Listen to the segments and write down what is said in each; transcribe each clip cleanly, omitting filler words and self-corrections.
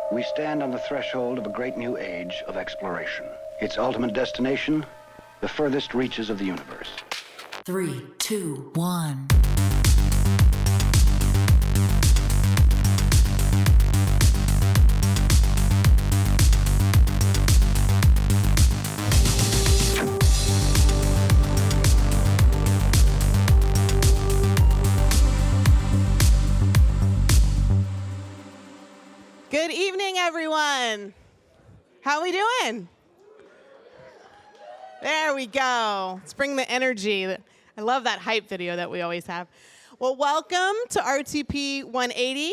We stand on the threshold of a great new age of exploration. Its ultimate destination, the furthest reaches of the universe. 3, 2, 1. Good evening, everyone. How are we doing? There we go. Let's bring the energy. I love that hype video that we always have. Well, welcome to RTP180.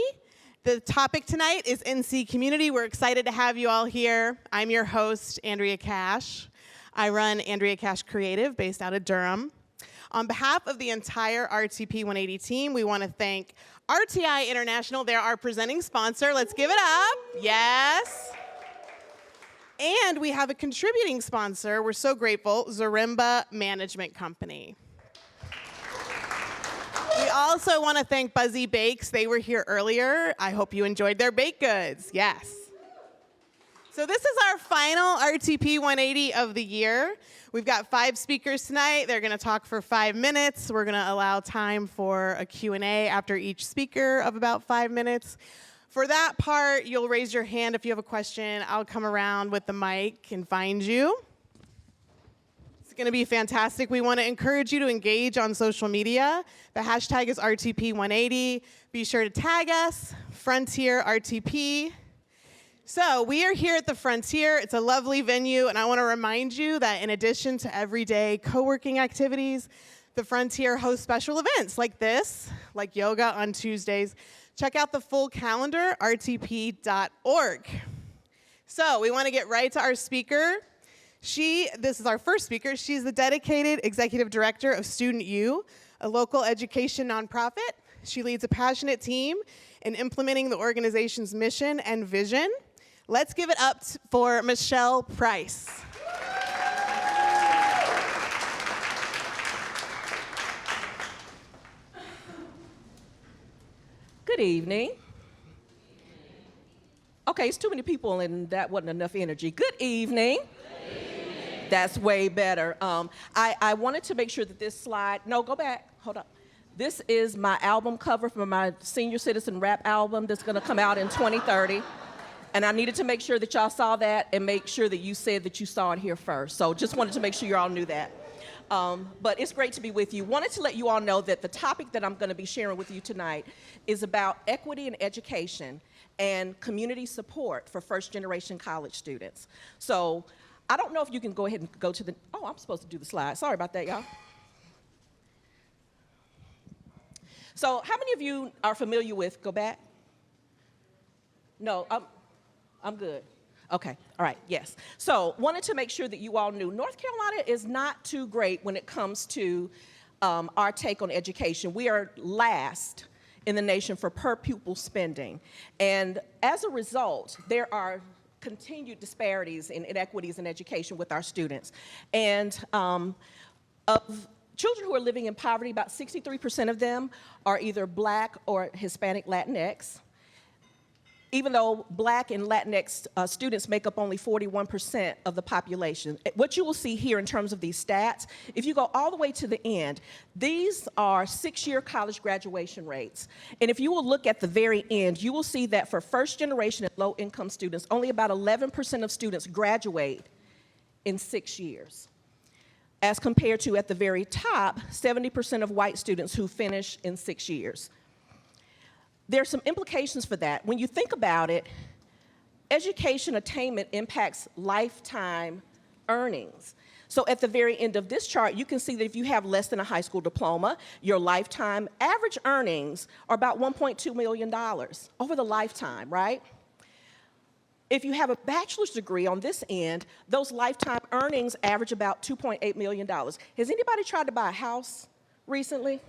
The topic tonight is NC Community. We're excited to have you all here. I'm your host, Andrea Cash. I run Andrea Cash Creative based out of Durham. On behalf of the entire RTP180 team, we want to thank RTI International. They're our presenting sponsor. Let's give it up. Yes. And we have a contributing sponsor. We're so grateful, Zarimba Management Company. We also want to thank Buzzy Bakes. They were here earlier. I hope you enjoyed their baked goods. Yes. So this is our final RTP 180 of the year. We've got 5 speakers tonight. They're going to talk for 5 minutes. We're going to allow time for a Q&A after each speaker of about 5 minutes. For that part, you'll raise your hand if you have a question. I'll come around with the mic and find you. It's going to be fantastic. We want to encourage you to engage on social media. The hashtag is RTP180. Be sure to tag us, Frontier RTP. So we are here at the Frontier. It's a lovely venue, and I want to remind you that in addition to everyday co-working activities, the Frontier hosts special events like this, like yoga on Tuesdays. Check out the full calendar, rtp.org. So we want to get right to our speaker. This is our first speaker. She's the dedicated executive director of Student U, a local education nonprofit. She leads a passionate team in implementing the organization's mission and vision. Let's give it up for Michelle Price. Good evening. Okay, it's too many people and that wasn't enough energy. Good evening. Good evening. That's way better. I wanted to make sure that this slide, no, go back, hold up. This is my album cover for my senior citizen rap album that's gonna come out in 2030. And I needed to make sure that y'all saw that and make sure that you said that you saw it here first. So just wanted to make sure you all knew that. But it's great to be with you. Wanted to let you all know that the topic that I'm going to be sharing with you tonight is about equity in education and community support for first-generation college students. So I don't know if you can go ahead and go to the, oh, I'm supposed to do the slide. Sorry about that, y'all. So how many of you are familiar with, go back? No, I'm good. Okay, all right, yes. So wanted to make sure that you all knew North Carolina is not too great when it comes to our take on education. We are last in the nation for per pupil spending. And as a result, there are continued disparities in inequities in education with our students. And of children who are living in poverty, about 63% of them are either Black or Hispanic Latinx. Even though Black and Latinx students make up only 41% of the population. What you will see here in terms of these stats, if you go all the way to the end, these are 6-year college graduation rates. And if you will look at the very end, you will see that for first generation and low income students, only about 11% of students graduate in 6 years. As compared to at the very top, 70% of white students who finish in 6 years. There's some implications for that. When you think about it, education attainment impacts lifetime earnings. So at the very end of this chart, you can see that if you have less than a high school diploma, your lifetime average earnings are about $1.2 million over the lifetime, right? If you have a bachelor's degree on this end, those lifetime earnings average about $2.8 million. Has anybody tried to buy a house recently?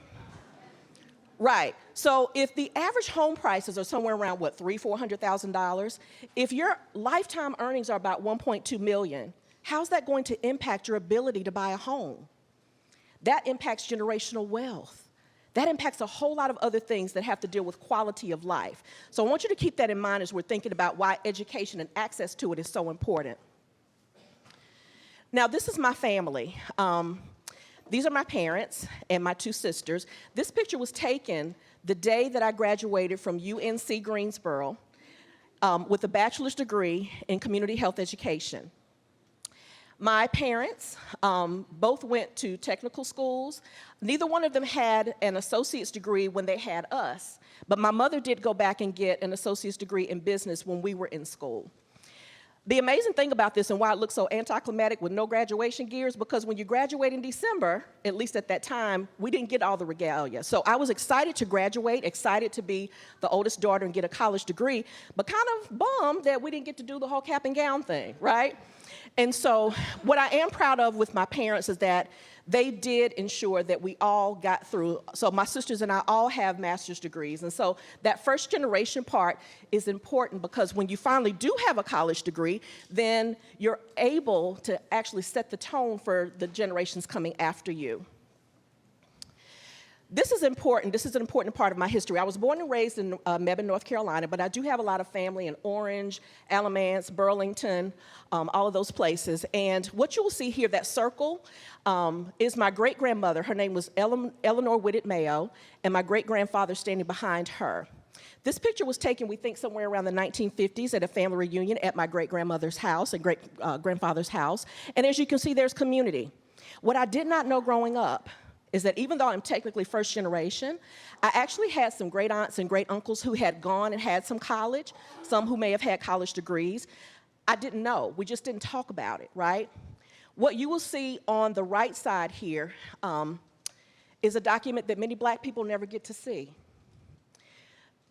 Right. So if the average home prices are somewhere around, what, $300,000, $400,000, if your lifetime earnings are about $1.2 million, how's that going to impact your ability to buy a home? That impacts generational wealth. that impacts a whole lot of other things that have to deal with quality of life. So I want you to keep that in mind as we're thinking about why education and access to it is so important. Now, this is my family. These are my parents and my two sisters. This picture was taken the day that I graduated from UNC Greensboro with a bachelor's degree in community health education. My parents both went to technical schools. Neither one of them had an associate's degree when they had us, but my mother did go back and get an associate's degree in business when we were in school. The amazing thing about this and why it looks so anticlimactic with no graduation gear is because when you graduate in December, at least at that time, we didn't get all the regalia. So I was excited to graduate, excited to be the oldest daughter and get a college degree, but kind of bummed that we didn't get to do the whole cap and gown thing, right? And so what I am proud of with my parents is that they did ensure that we all got through. So my sisters and I all have master's degrees. And so that first generation part is important because when you finally do have a college degree, then you're able to actually set the tone for the generations coming after you. This is important. This is an important part of my history. I was born and raised in Mebane, North Carolina, but I do have a lot of family in Orange, Alamance, Burlington, all of those places. And what you will see here, that circle, is my great-grandmother. Her name was Eleanor Whitted Mayo, and my great-grandfather standing behind her. This picture was taken, we think, somewhere around the 1950s at a family reunion at my great-grandmother's house and great-grandfather's house. And as you can see, there's community. What I did not know growing up is that even though I'm technically first generation, I actually had some great aunts and great uncles who had gone and had some college, some who may have had college degrees. I didn't know. We just didn't talk about it, right? What you will see on the right side here is a document that many black people never get to see.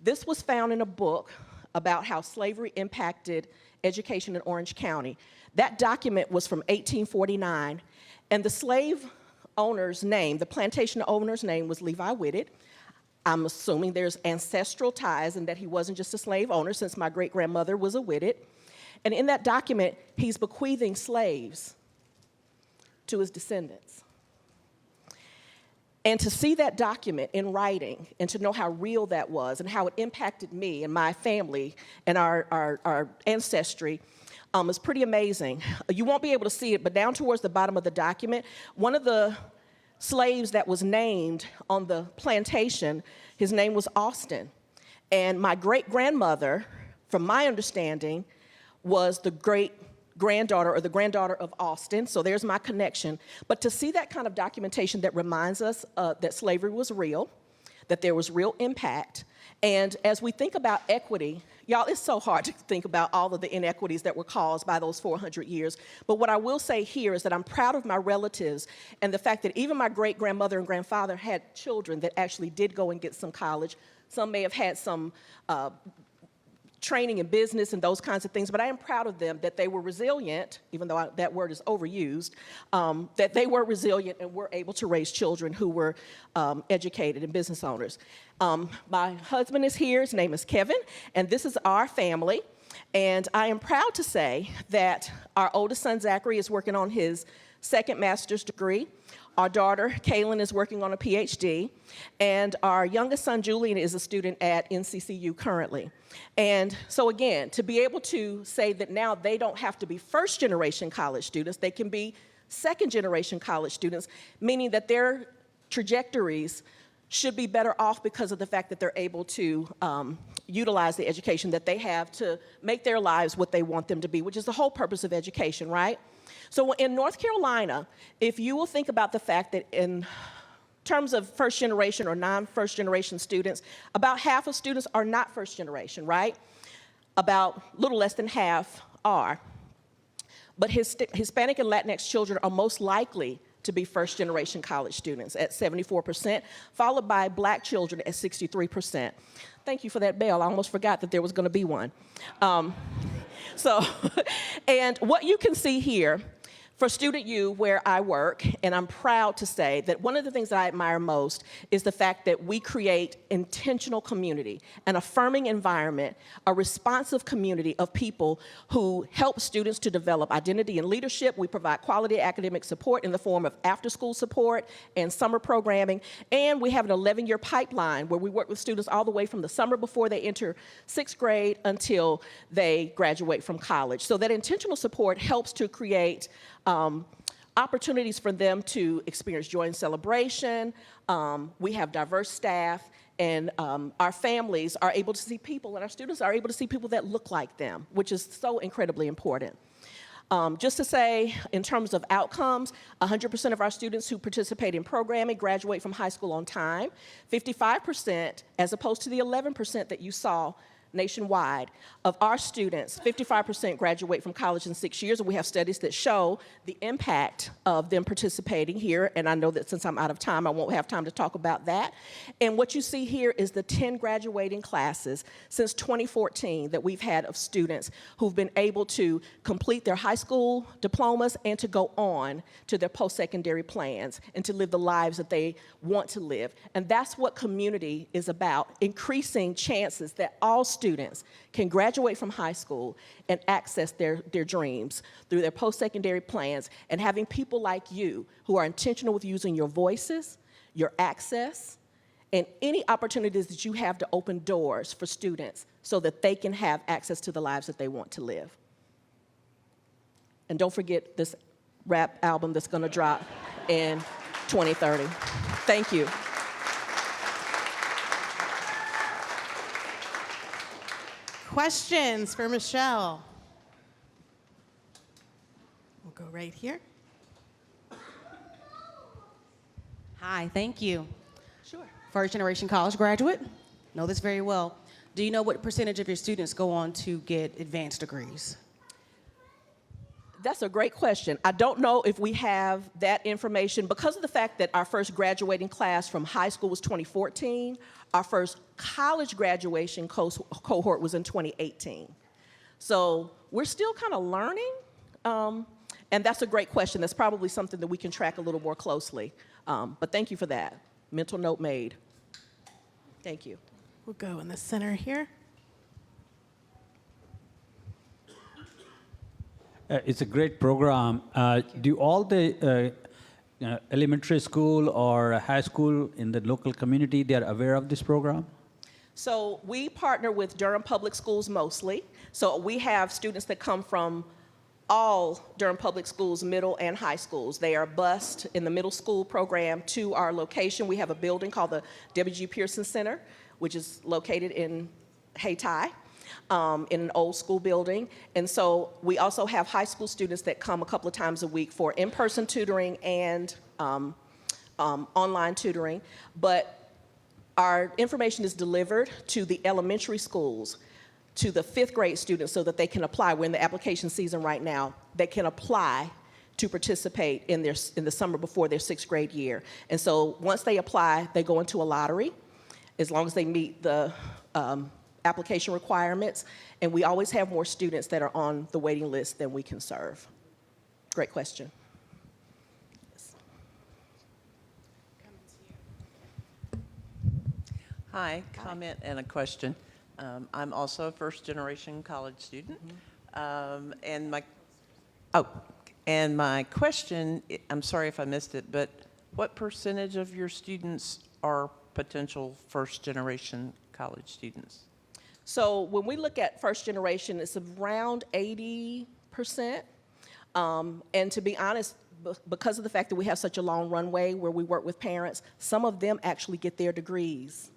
This was found in a book about how slavery impacted education in Orange County. That document was from 1849, and the slave owner's name, the plantation owner's name was Levi Whitted. I'm assuming there's ancestral ties and that he wasn't just a slave owner since my great-grandmother was a Whitted. And in that document, he's bequeathing slaves to his descendants. And to see that document in writing and to know how real that was and how it impacted me and my family and our ancestry is pretty amazing. You won't be able to see it, but down towards the bottom of the document, one of the slaves that was named on the plantation, his name was Austin. And my great-grandmother, from my understanding, was the great-granddaughter or the granddaughter of Austin, so there's my connection. But to see that kind of documentation that reminds us that slavery was real, that there was real impact, and as we think about equity, y'all, it's so hard to think about all of the inequities that were caused by those 400 years. But what I will say here is that I'm proud of my relatives and the fact that even my great-grandmother and grandfather had children that actually did go and get some college. Some may have had some training in business and those kinds of things, but I am proud of them that they were resilient, even though that word is overused, that they were resilient and were able to raise children who were educated and business owners. My husband is here, his name is Kevin, and this is our family. And I am proud to say that our oldest son, Zachary, is working on his second master's degree. Our daughter, Kaylin, is working on a PhD, and our youngest son, Julian, is a student at NCCU currently. And so again, to be able to say that now they don't have to be first-generation college students, they can be second-generation college students, meaning that their trajectories should be better off because of the fact that they're able to utilize the education that they have to make their lives what they want them to be, which is the whole purpose of education, right? So in North Carolina, if you will think about the fact that in terms of first generation or non-first generation students, about half of students are not first generation, right? About a little less than half are. But Hispanic and Latinx children are most likely to be first generation college students at 74%, followed by black children at 63%. Thank you for that bell. I almost forgot that there was going to be one. And what you can see here, For Student U, where I work, and I'm proud to say that one of the things that I admire most is the fact that we create intentional community, an affirming environment, a responsive community of people who help students to develop identity and leadership. We provide quality academic support in the form of after-school support and summer programming, and we have an 11-year pipeline where we work with students all the way from the summer before they enter 6th grade until they graduate from college. So that intentional support helps to create opportunities for them to experience joy and celebration. We have diverse staff, and our families are able to see people, and our students are able to see people that look like them, which is so incredibly important. Just to say, in terms of outcomes, 100% of our students who participate in programming graduate from high school on time, 55%, as opposed to the 11% that you saw nationwide. Of our students, 55% graduate from college in 6 years, and we have studies that show the impact of them participating here, and I know that since I'm out of time, I won't have time to talk about that. And what you see here is the 10 graduating classes since 2014 that we've had of students who've been able to complete their high school diplomas and to go on to their post-secondary plans and to live the lives that they want to live. And that's what community is about, increasing chances that all students can graduate from high school and access their dreams through their post-secondary plans, and having people like you who are intentional with using your voices, your access, and any opportunities that you have to open doors for students so that they can have access to the lives that they want to live. And don't forget this rap album that's going to drop in 2030. Thank you. Questions for Michelle? We'll go right here. Hi, thank you. Sure. First generation college graduate. Know this very well. Do you know what percentage of your students go on to get advanced degrees? That's a great question. I don't know if we have that information because of the fact that our first graduating class from high school was 2014. Our first college graduation cohort was in 2018. So we're still kind of learning, and that's a great question. That's probably something that we can track a little more closely. But thank you for that. Mental note made. Thank you. We'll go in the center here. It's a great program. Do all the elementary school or high school in the local community, they are aware of this program? So we partner with Durham Public Schools mostly. So we have students that come from all Durham Public Schools, middle and high schools. They are bused in the middle school program to our location. We have a building called the W.G. Pearson Center, which is located in Hayti. In an old school building. And so we also have high school students that come a couple of times a week for in-person tutoring and online tutoring. But our information is delivered to the elementary schools, to the 5th grade students so that they can apply. We're in the application season right now. They can apply to participate in the summer before their 6th grade year. And so once they apply, they go into a lottery as long as they meet the application requirements, and we always have more students that are on the waiting list than we can serve. Great question. Yes. Hi, comment and a question. I'm also a first-generation college student, and my question, I'm sorry if I missed it, but what percentage of your students are potential first-generation college students? So when we look at first generation, it's around 80%. And to be honest, because of the fact that we have such a long runway where we work with parents, some of them actually get their degrees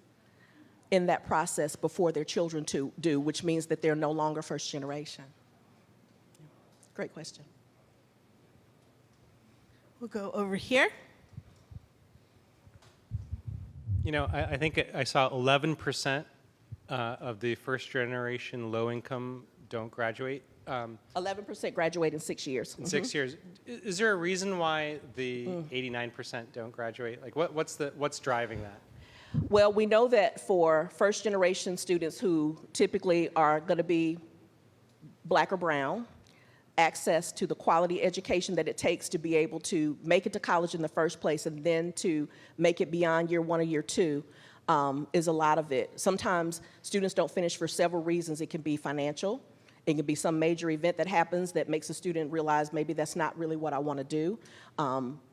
in that process before their children do, which means that they're no longer first generation. Great question. We'll go over here. You know, I think I saw 11% of the first generation low income don't graduate. 11% graduate in 6 years. In 6 years. Is there a reason why the 89% don't graduate? Like what's driving that? Well, we know that for first generation students who typically are going to be black or brown, access to the quality education that it takes to be able to make it to college in the first place and then to make it beyond year 1 or year 2 is a lot of it. Sometimes students don't finish for several reasons. It can be financial. It can be some major event that happens that makes a student realize maybe that's not really what I want to do.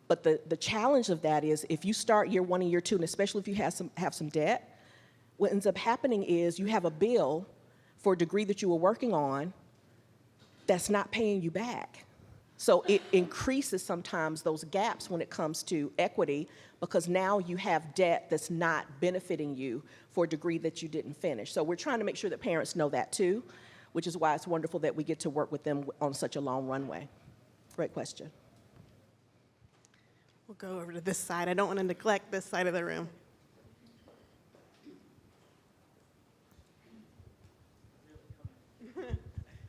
But the challenge of that is if you start year 1 and year 2, and especially if you have some debt, what ends up happening is you have a bill for a degree that you were working on that's not paying you back. So it increases sometimes those gaps when it comes to equity because now you have debt that's not benefiting you for a degree that you didn't finish. So we're trying to make sure that parents know that too, which is why it's wonderful that we get to work with them on such a long runway. Great question. We'll go over to this side. I don't want to neglect this side of the room.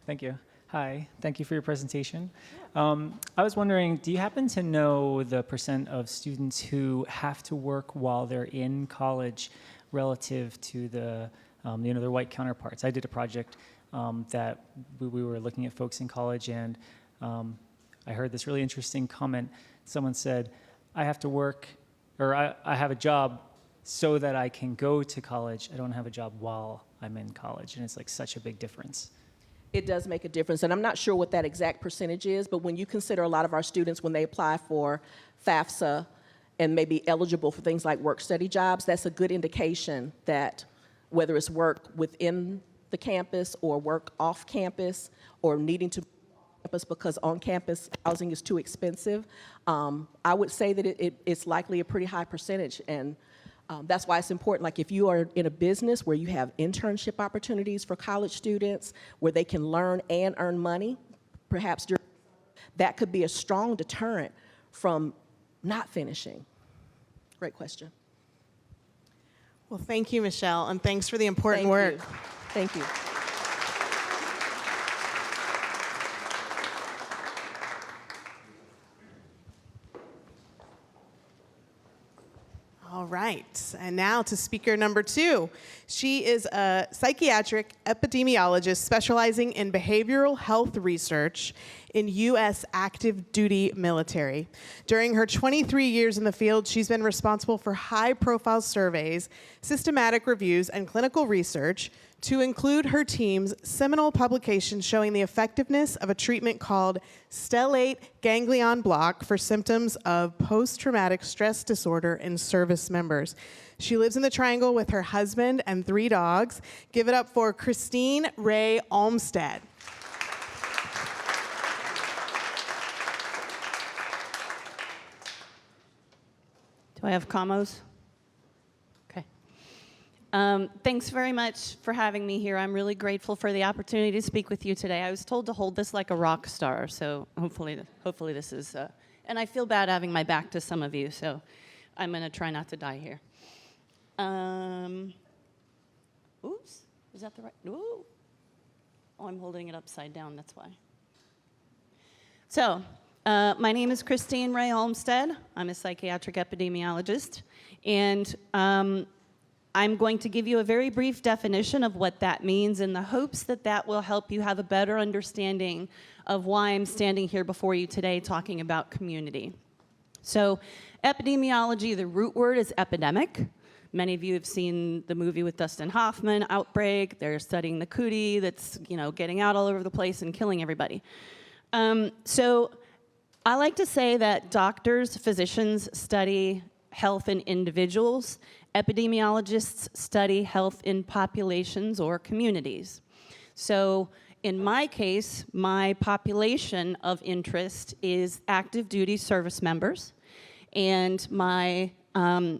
Thank you. Hi, thank you for your presentation. I was wondering, do you happen to know the % of students who have to work while they're in college relative to the, their white counterparts? I did a project that we were looking at folks in college, and I heard this really interesting comment. Someone said, I have to work, or I have a job so that I can go to college. I don't have a job while I'm in college, and it's like such a big difference. It does make a difference, and I'm not sure what that exact percentage is, but when you consider a lot of our students, when they apply for FAFSA and may be eligible for things like work-study jobs, that's a good indication that whether it's work within the campus or work off campus or needing to campus because on-campus housing is too expensive, I would say that it's likely a pretty high percentage, and that's why it's important, like if you are in a business where you have internship opportunities for college students, where they can learn and earn money, perhaps that could be a strong deterrent from not finishing. Great question. Well, thank you, Michelle, and thanks for the important work. Thank you. All right, and now to speaker number 2. She is a psychiatric epidemiologist specializing in behavioral health research in U.S. active duty military. During her 23 years in the field, she's been responsible for high-profile surveys, systematic reviews, and clinical research, to include her team's seminal publication showing the effectiveness of a treatment called stellate ganglion block for symptoms of post-traumatic stress disorder in service members. She lives in the Triangle with her husband and 3 dogs. Give it up for Christine Ray Olmstead. Do I have commos? Thanks very much for having me here. I'm really grateful for the opportunity to speak with you today. I was told to hold this like a rock star, so hopefully this is, and I feel bad having my back to some of you, so I'm going to try not to die here. Oops, is that the right? Ooh. Oh, I'm holding it upside down, that's why. So, my name is Christine Ray Olmstead. I'm a psychiatric epidemiologist, and I'm going to give you a very brief definition of what that means in the hopes that that will help you have a better understanding of why I'm standing here before you today talking about community. So epidemiology, the root word is epidemic. Many of you have seen the movie with Dustin Hoffman, Outbreak. They're studying the cootie that's getting out all over the place and killing everybody. So I like to say that doctors, physicians study health in individuals. Epidemiologists study health in populations or communities. So in my case, my population of interest is active duty service members, and my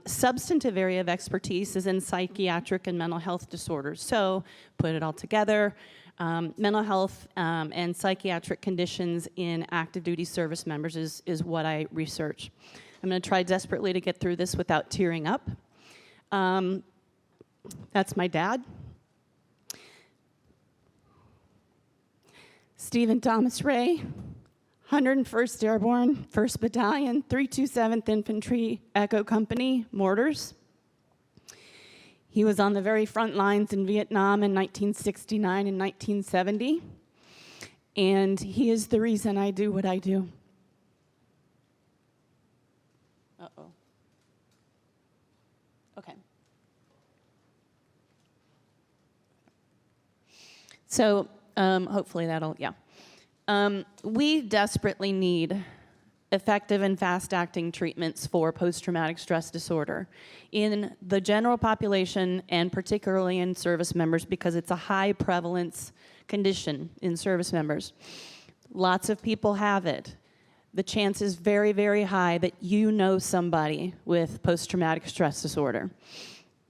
substantive area of expertise is in psychiatric and mental health disorders. So put it all together, mental health and psychiatric conditions in active duty service members is what I research. I'm going to try desperately to get through this without tearing up. That's my dad. Stephen Thomas Ray, 101st Airborne, 1st Battalion, 327th Infantry Echo Company, Mortars. He was on the very front lines in Vietnam in 1969 and 1970. and he is the reason I do what I do. Uh-oh. Okay. So hopefully that'll, yeah. We desperately need effective and fast-acting treatments for post-traumatic stress disorder in the general population and particularly in service members because it's a high prevalence condition in service members. Lots of people have it. The chance is very, very high that you know somebody with post-traumatic stress disorder.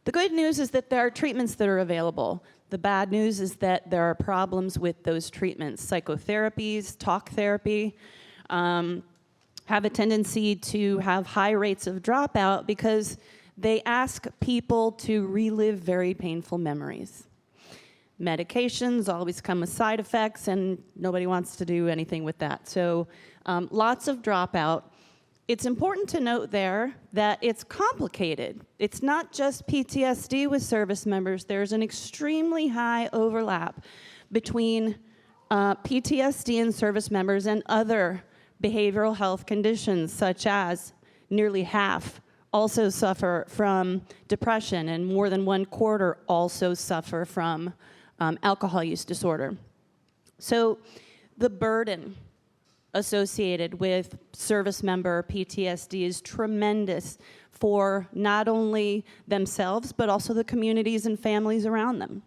The good news is that there are treatments that are available. The bad news is that there are problems with those treatments. Psychotherapies, talk therapy, have a tendency to have high rates of dropout because they ask people to relive very painful memories. Medications always come with side effects, and nobody wants to do anything with that. So lots of dropout. It's important to note there that it's complicated. It's not just PTSD with service members. There's an extremely high overlap between PTSD and service members and other behavioral health conditions, such as nearly half also suffer from depression, and more than 1/4 also suffer from alcohol use disorder. So the burden associated with service member PTSD is tremendous for not only themselves, but also the communities and families around them.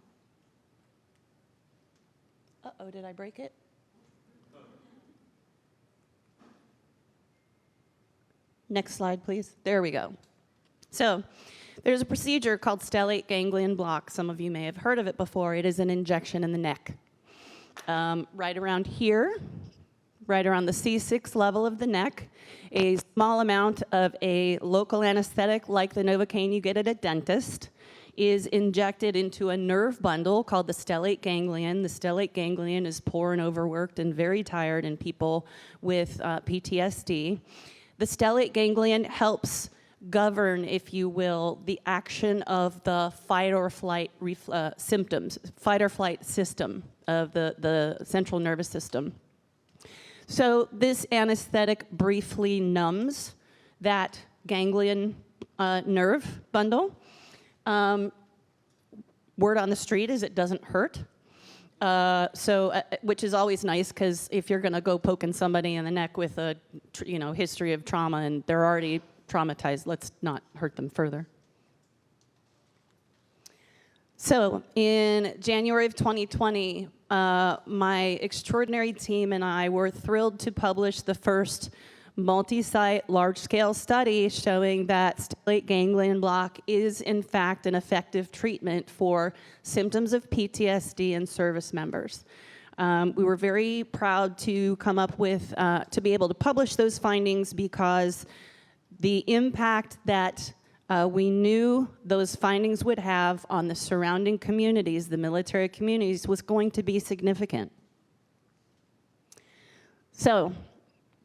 Uh-oh, did I break it? Next slide, please. There we go. So there's a procedure called stellate ganglion block. Some of you may have heard of it before. It is an injection in the neck. Right around here, right around the C6 level of the neck, a small amount of a local anesthetic like the Novocaine you get at a dentist is injected into a nerve bundle called the stellate ganglion. The stellate ganglion is poor and overworked and very tired in people with PTSD. The stellate ganglion helps govern, if you will, the action of the fight or flight symptoms, fight or flight system of the central nervous system. So this anesthetic briefly numbs that ganglion nerve bundle. Word on the street is it doesn't hurt. Which is always nice, because if you're going to go poking somebody in the neck with a history of trauma and they're already traumatized, let's not hurt them further. So in January of 2020, my extraordinary team and I were thrilled to publish the first multi-site, large-scale study showing that stellate ganglion block is, in fact, an effective treatment for symptoms of PTSD in service members. We were very proud to come up with, to be able to publish those findings because the impact that we knew those findings would have on the surrounding communities, the military communities, was going to be significant. So,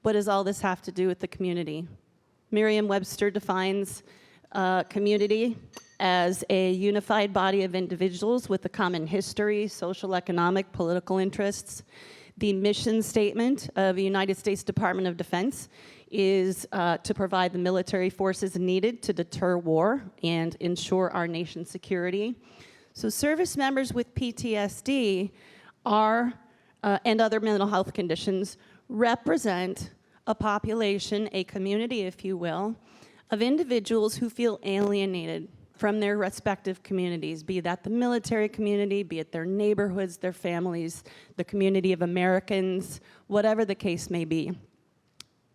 what does all this have to do with the community? Merriam-Webster defines community as a unified body of individuals with a common history, social, economic, political interests. The mission statement of the United States Department of Defense is to provide the military forces needed to deter war and ensure our nation's security. So service members with PTSD are, and other mental health conditions, represent a population, a community, if you will, of individuals who feel alienated from their respective communities, be that the military community, be it their neighborhoods, their families, the community of Americans, whatever the case may be.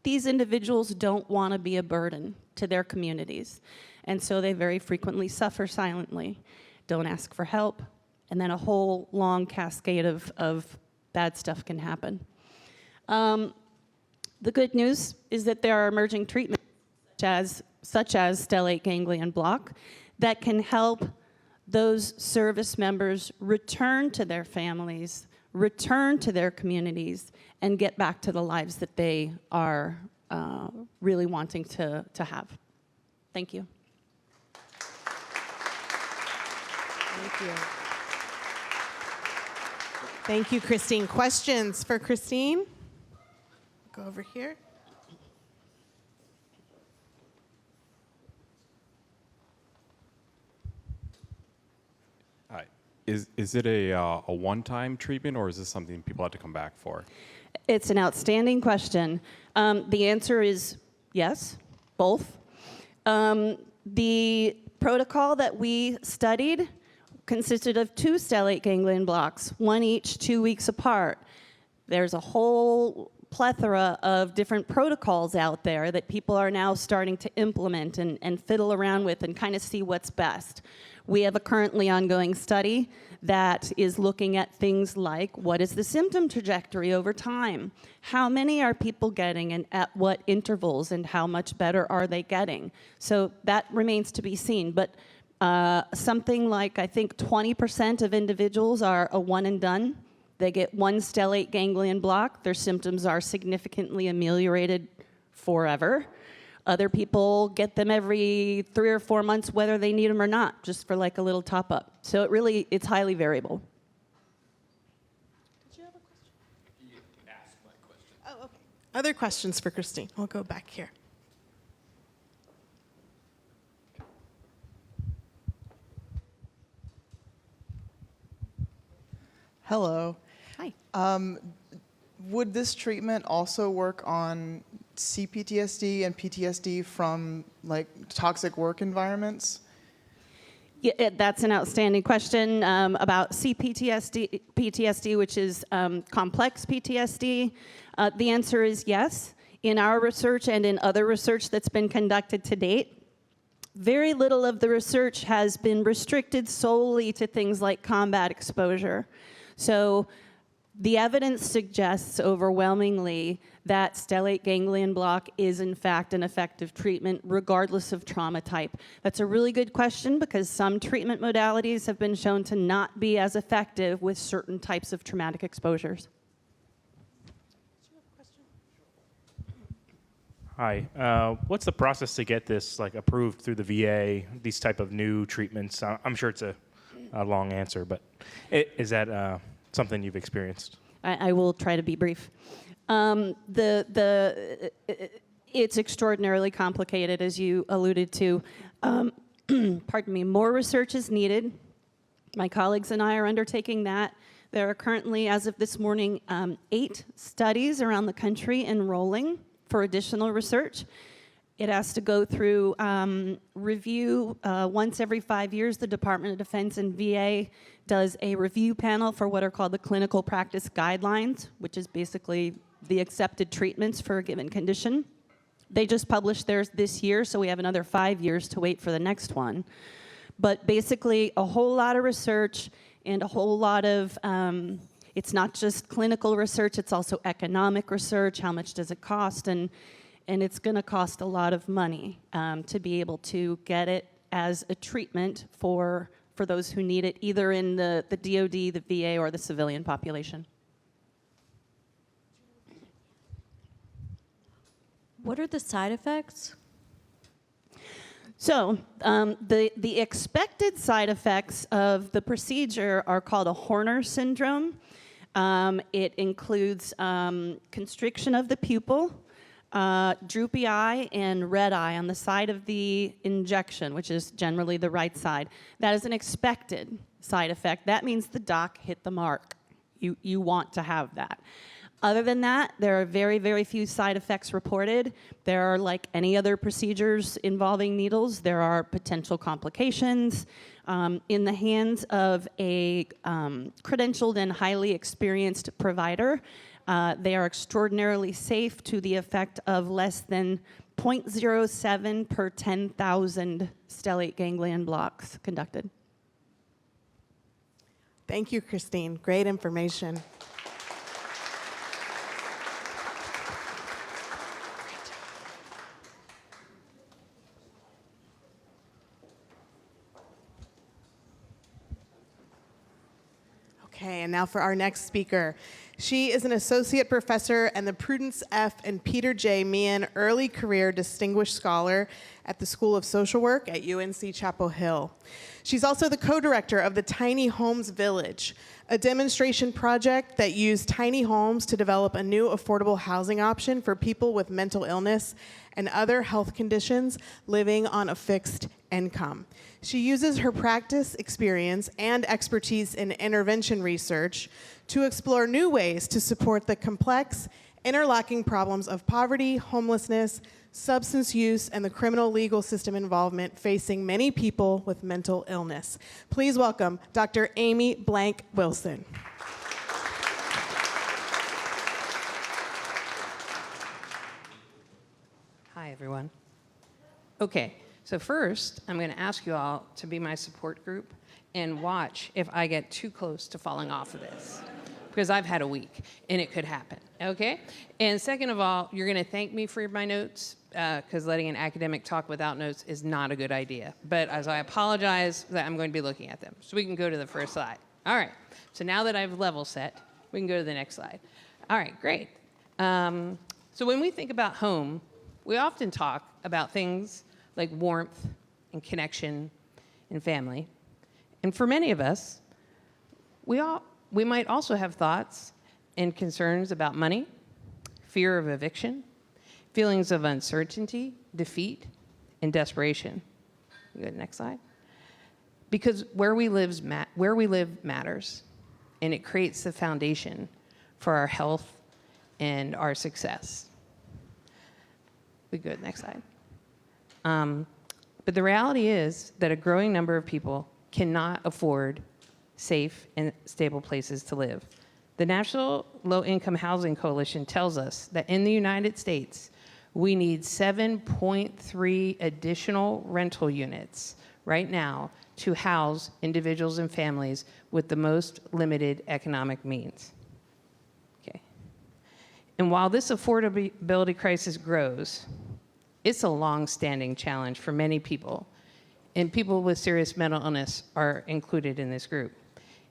These individuals don't want to be a burden to their communities, and so they very frequently suffer silently, don't ask for help, and then a whole long cascade of bad stuff can happen. The good news is that there are emerging treatments such as stellate ganglion block that can help those service members return to their families, return to their communities, and get back to the lives that they are really wanting to have. Thank you. Thank you. Thank you, Christine. Questions for Christine? Go over here. Hi. Is it a one-time treatment, or is this something people have to come back for? It's an outstanding question. The answer is yes, both. The protocol that we studied consisted of 2 stellate ganglion blocks, one each 2 weeks apart. There's a whole plethora of different protocols out there that people are now starting to implement and fiddle around with and kind of see what's best. We have a currently ongoing study that is looking at things like what is the symptom trajectory over time? How many are people getting and at what intervals, and how much better are they getting? So that remains to be seen. But something like, I think 20% of individuals are a one and done. They get 1 stellate ganglion block. Their symptoms are significantly ameliorated forever. Other people get them every 3 or 4 months, whether they need them or not, just for like a little top up. So it's highly variable. Did you have a question? You asked my question. Oh, okay. Other questions for Christine? We'll go back here. Hello. Hi. Would this treatment also work on CPTSD and PTSD from like toxic work environments? Yeah, that's an outstanding question about PTSD, which is complex PTSD. The answer is yes. In our research and in other research that's been conducted to date, very little of the research has been restricted solely to things like combat exposure. So the evidence suggests overwhelmingly that stellate ganglion block is in fact an effective treatment regardless of trauma type. That's a really good question because some treatment modalities have been shown to not be as effective with certain types of traumatic exposures. Hi. What's the process to get this like approved through the VA? These type of new treatments. I'm sure it's a long answer, but is that something you've experienced? I will try to be brief. It's extraordinarily complicated, as you alluded to. Pardon me. More research is needed. My colleagues and I are undertaking that. There are currently, as of this morning, 8 studies around the country enrolling for additional research. It has to go through review once every 5 years. The Department of Defense and VA does a review panel for what are called the clinical practice guidelines, which is basically the accepted treatments for a given condition. They just published theirs this year, so we have another 5 years to wait for the next one. But basically, a whole lot of research and a whole lot of, it's not just clinical research, it's also economic research. How much does it cost? And it's going to cost a lot of money to be able to get it as a treatment for those who need it, either in the DoD, the VA, or the civilian population. What are the side effects? So the expected side effects of the procedure are called a Horner syndrome. It includes constriction of the pupil, droopy eye, and red eye on the side of the injection, which is generally the right side. That is an expected side effect. That means the doc hit the mark. You want to have that. Other than that, there are very, very few side effects reported. There are, like any other procedures involving needles, there are potential complications. In the hands of a credentialed and highly experienced provider, they are extraordinarily safe to the effect of less than 0.07 per 10,000 stellate ganglion blocks conducted. Thank you, Christine. Great information. Okay, and now for our next speaker. She is an associate professor and the Prudence F. and Peter J. Meehan Early Career Distinguished Scholar at the School of Social Work at UNC Chapel Hill. She's also the co-director of the Tiny Homes Village, a demonstration project that used tiny homes to develop a new affordable housing option for people with mental illness and other health conditions living on a fixed income. She uses her practice, experience, and expertise in intervention research to explore new ways to support the complex, interlocking problems of poverty, homelessness, substance use, and the criminal legal system involvement facing many people with mental illness. Please welcome Dr. Amy Blank Wilson. Hi, everyone. Okay, so first, I'm going to ask you all to be my support group and watch if I get too close to falling off of this, because I've had a week, and it could happen, okay? And second of all, you're going to thank me for my notes, because letting an academic talk without notes is not a good idea. But as I apologize that I'm going to be looking at them. So we can go to the first slide. All right, so now that I've level set, we can go to the next slide. All right, great. So when we think about home, we often talk about things like warmth and connection and family. And for many of us, we might also have thoughts and concerns about money, fear of eviction, feelings of uncertainty, defeat, and desperation. Good, next slide. Because where we live matters, and it creates the foundation for our health and our success. Good, next slide. But the reality is that a growing number of people cannot afford safe and stable places to live. The National Low Income Housing Coalition tells us that in the United States, we need 7.3 additional rental units right now to house individuals and families with the most limited economic means. Okay. And while this affordability crisis grows, it's a long-standing challenge for many people, and people with serious mental illness are included in this group.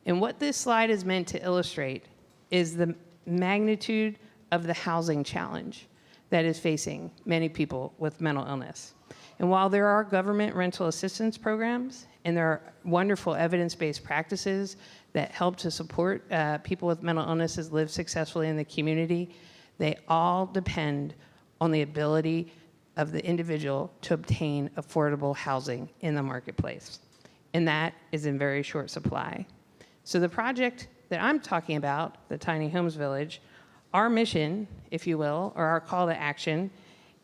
And what this slide is meant to illustrate is the magnitude of the housing challenge that is facing many people with mental illness. And while there are government rental assistance programs, and there are wonderful evidence-based practices that help to support people with mental illnesses live successfully in the community, they all depend on the ability of the individual to obtain affordable housing in the marketplace. And that is in very short supply. So the project that I'm talking about, the Tiny Homes Village, our mission, if you will, or our call to action,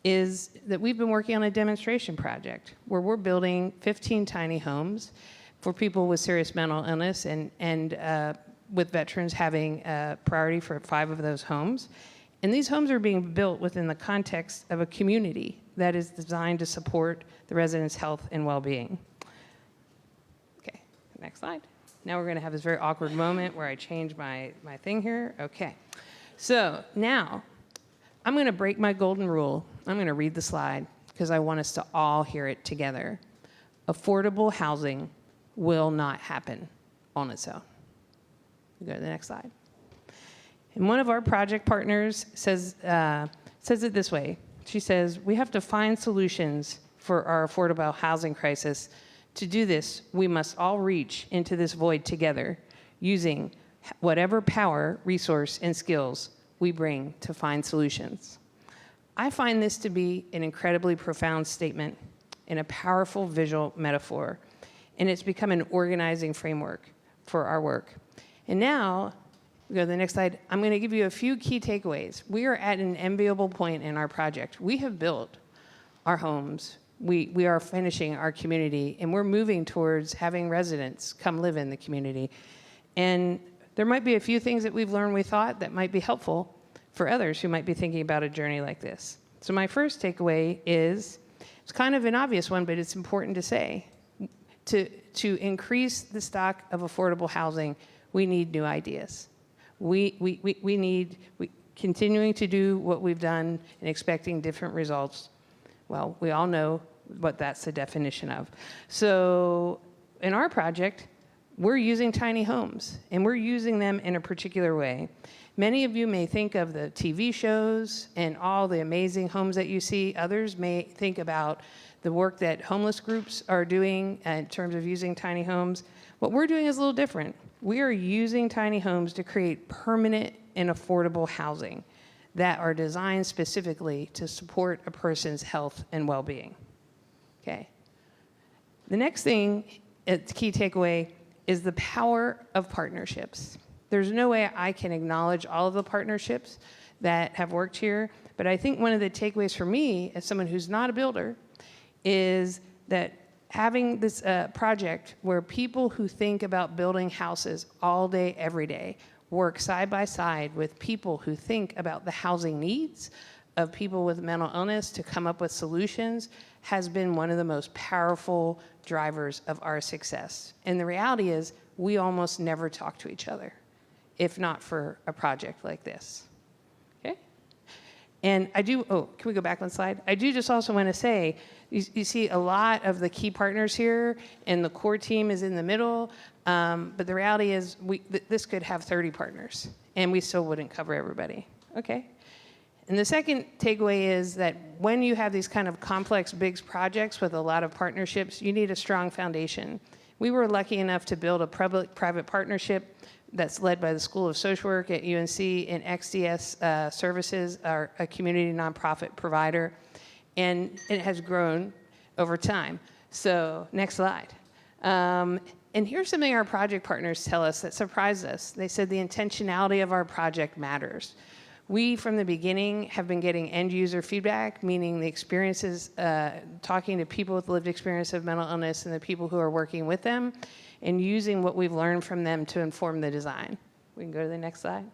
is that we've been working on a demonstration project where we're building 15 tiny homes for people with serious mental illness and with veterans having priority for 5 of those homes. And these homes are being built within the context of a community that is designed to support the residents' health and well-being. Okay, next slide. Now we're going to have this very awkward moment where I change my thing here. Okay, so now I'm going to break my golden rule. I'm going to read the slide because I want us to all hear it together. Affordable housing will not happen on its own. We go to the next slide. And one of our project partners says it this way. She says, we have to find solutions for our affordable housing crisis. To do this, we must all reach into this void together using whatever power, resource, and skills we bring to find solutions. I find this to be an incredibly profound statement and a powerful visual metaphor, and it's become an organizing framework for our work. And now, we go to the next slide. I'm going to give you a few key takeaways. We are at an enviable point in our project. We have built our homes. We are finishing our community, and we're moving towards having residents come live in the community. And there might be a few things that we've learned we thought that might be helpful for others who might be thinking about a journey like this. So my first takeaway is, it's kind of an obvious one, but it's important to say. To increase the stock of affordable housing, we need new ideas. We need continuing to do what we've done and expecting different results. Well, we all know what that's the definition of. So in our project, we're using tiny homes, and we're using them in a particular way. Many of you may think of the TV shows and all the amazing homes that you see. Others may think about the work that homeless groups are doing in terms of using tiny homes. What we're doing is a little different. We are using tiny homes to create permanent and affordable housing that are designed specifically to support a person's health and well-being. Okay. The next thing, the key takeaway, is the power of partnerships. There's no way I can acknowledge all of the partnerships that have worked here, but I think one of the takeaways for me, as someone who's not a builder, is that having this project where people who think about building houses all day, every day, work side by side with people who think about the housing needs of people with mental illness to come up with solutions has been one of the most powerful drivers of our success. And the reality is we almost never talk to each other, if not for a project like this. Okay? And I do, can we go back one slide? I do just also want to say, you see a lot of the key partners here, and the core team is in the middle, but the reality is this could have 30 partners, and we still wouldn't cover everybody. Okay? And the second takeaway is that when you have these kind of complex, big projects with a lot of partnerships, you need a strong foundation. We were lucky enough to build a public-private partnership that's led by the School of Social Work at UNC, and XDS Services, a community nonprofit provider, and it has grown over time. So next slide. And here's something our project partners tell us that surprised us. They said the intentionality of our project matters. We, from the beginning, have been getting end user feedback, meaning the experiences, talking to people with lived experience of mental illness and the people who are working with them, and using what we've learned from them to inform the design. We can go to the next slide.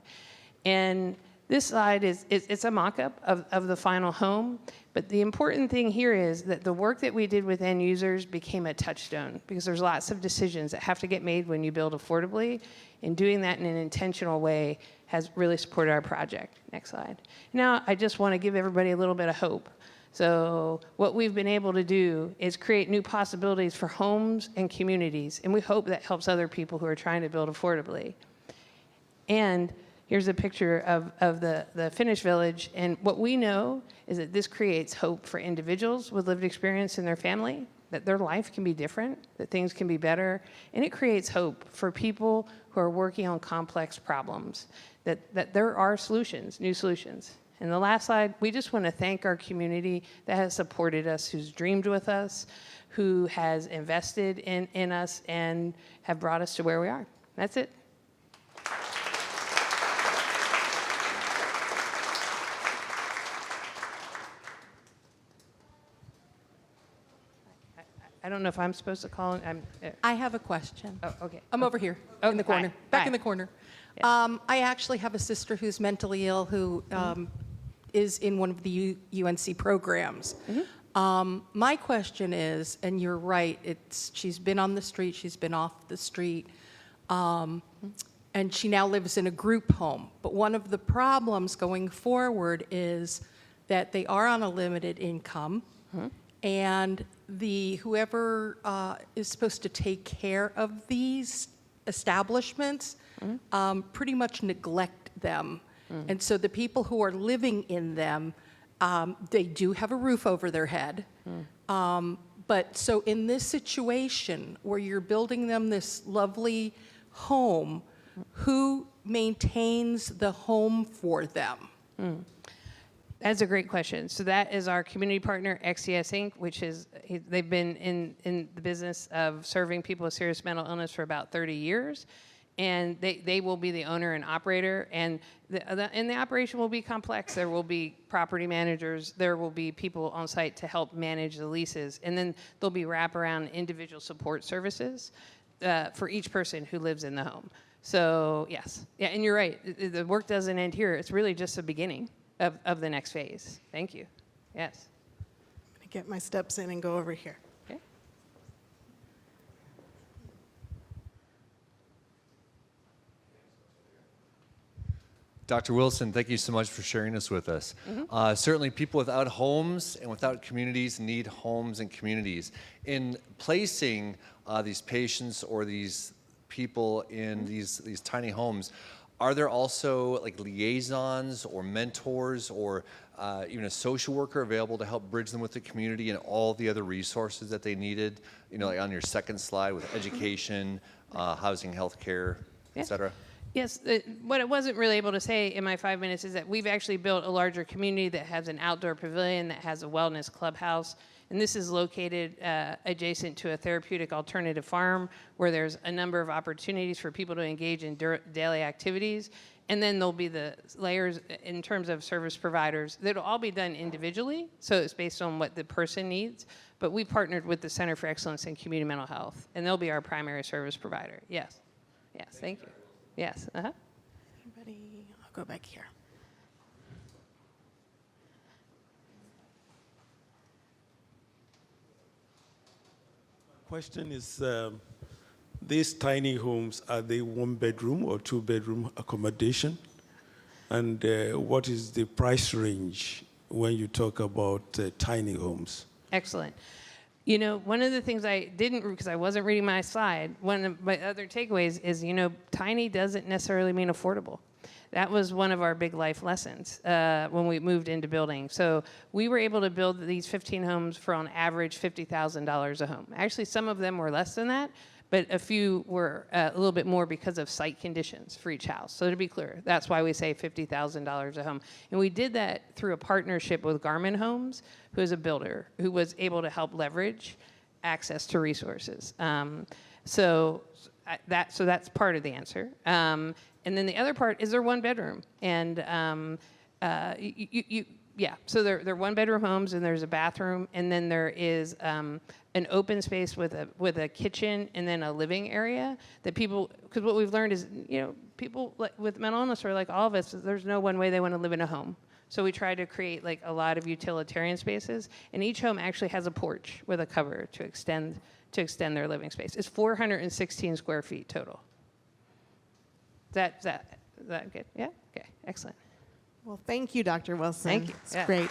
And this slide it's a mock-up of the final home, but the important thing here is that the work that we did with end users became a touchstone, because there's lots of decisions that have to get made when you build affordably, and doing that in an intentional way has really supported our project. Next slide. Now, I just want to give everybody a little bit of hope. So what we've been able to do is create new possibilities for homes and communities, and we hope that helps other people who are trying to build affordably. And here's a picture of the finished village, and what we know is that this creates hope for individuals with lived experience in their family, that their life can be different, that things can be better, and it creates hope for people who are working on complex problems, that there are solutions, new solutions. And the last slide, we just want to thank our community that has supported us, who's dreamed with us, who has invested in us, and have brought us to where we are. That's it. I don't know if I'm supposed to call it. I have a question. Oh, okay. I'm over here in the corner, back in the corner. I actually have a sister who's mentally ill who is in one of the UNC programs. My question is, and you're right, she's been on the street, she's been off the street, and she now lives in a group home. But one of the problems going forward is that they are on a limited income, and whoever is supposed to take care of these establishments pretty much neglect them. And so the people who are living in them, they do have a roof over their head. But so in this situation where you're building them this lovely home, who maintains the home for them? That's a great question. So that is our community partner, XDS Inc., which is, they've been in the business of serving people with serious mental illness for about 30 years. And they will be the owner and operator, and the operation will be complex. There will be property managers, there will be people on site to help manage the leases, and then there'll be wraparound individual support services for each person who lives in the home. So yes, yeah, and you're right, the work doesn't end here. It's really just the beginning of the next phase. Thank you. Yes. I'm gonna get my steps in and go over here. Dr. Wilson, thank you so much for sharing this with us. Certainly people without homes and without communities need homes and communities. In placing these patients or these people in these tiny homes, Are there also like liaisons or mentors or even a social worker available to help bridge them with the community and all the other resources that they needed? You know, like on your second slide with education, housing, healthcare, et cetera. Yes, what I wasn't really able to say in my 5 minutes is that we've actually built a larger community that has an outdoor pavilion, that has a wellness clubhouse, and this is located adjacent to a therapeutic alternative farm where there's a number of opportunities for people to engage in daily activities. And then there'll be the layers in terms of service providers. That'll all be done individually, so it's based on what the person needs. But we partnered with the Center for Excellence in Community Mental Health, and they'll be our primary service provider. Yes, yes, thank you. Yes, Anybody? I'll go back here. Question is, these tiny homes, are they 1-bedroom or 2-bedroom accommodation? And what is the price range when you talk about tiny homes? Excellent. You know, one of the things I didn't, because I wasn't reading my slide, one of my other takeaways is, you know, tiny doesn't necessarily mean affordable. That was one of our big life lessons when we moved into building. So we were able to build these 15 homes for on average $50,000 a home. Actually, some of them were less than that, but a few were a little bit more because of site conditions for each house. So to be clear, that's why we say $50,000 a home. And we did that through a partnership with Garmin Homes, who is a builder, who was able to help leverage access to resources. So that's part of the answer. And then the other part is they're 1-bedroom. And so they're 1-bedroom homes, and there's a bathroom, and then there is an open space with a kitchen and then a living area that people, because what we've learned is, you know, people with mental illness, or like all of us, there's no one way they want to live in a home. So we try to create like a lot of utilitarian spaces, and each home actually has a porch with a cover to extend their living space. It's 416 square feet total. Is that good? Yeah? Okay, excellent. Well, thank you, Dr. Wilson. Thank you. It's great.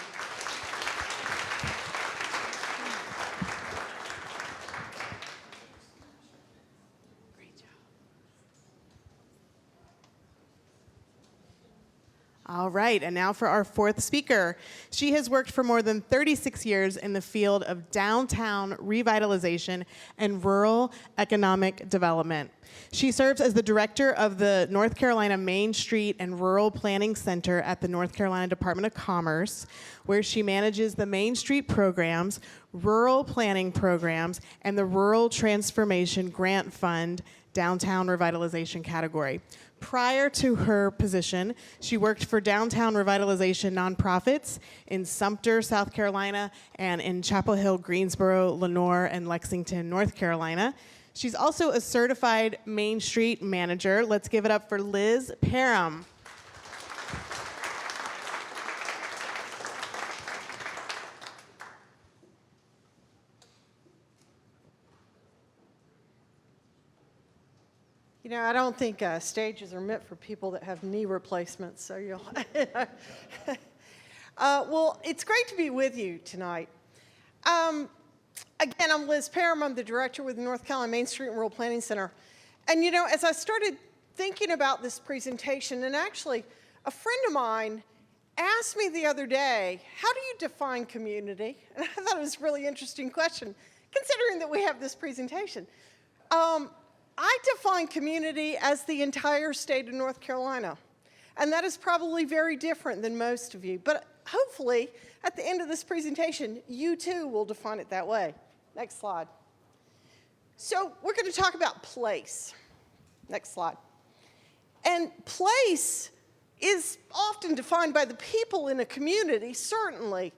All right, and now for our fourth speaker. She has worked for more than 36 years in the field of downtown revitalization and rural economic development. She serves as the director of the North Carolina Main Street and Rural Planning Center at the North Carolina Department of Commerce, where she manages the Main Street programs, rural planning programs, and the Rural Transformation Grant Fund Downtown Revitalization category. Prior to her position, she worked for downtown revitalization nonprofits in Sumter, South Carolina, and in Chapel Hill, Greensboro, Lenoir, and Lexington, North Carolina. She's also a certified Main Street manager. Let's give it up for Liz Parham. You know, I don't think stages are meant for people that have knee replacements, so you'll... well, it's great to be with you tonight. Again, I'm Liz Parham. I'm the director with the North Carolina Main Street and Rural Planning Center. And you know, as I started thinking about this presentation, and actually a friend of mine asked me the other day, how do you define community? And I thought it was a really interesting question, considering that we have this presentation. I define community as the entire state of North Carolina. And that is probably very different than most of you. But hopefully, at the end of this presentation, you too will define it that way. Next slide. So we're going to talk about place. Next slide. And place is often defined by the people in a community, certainly.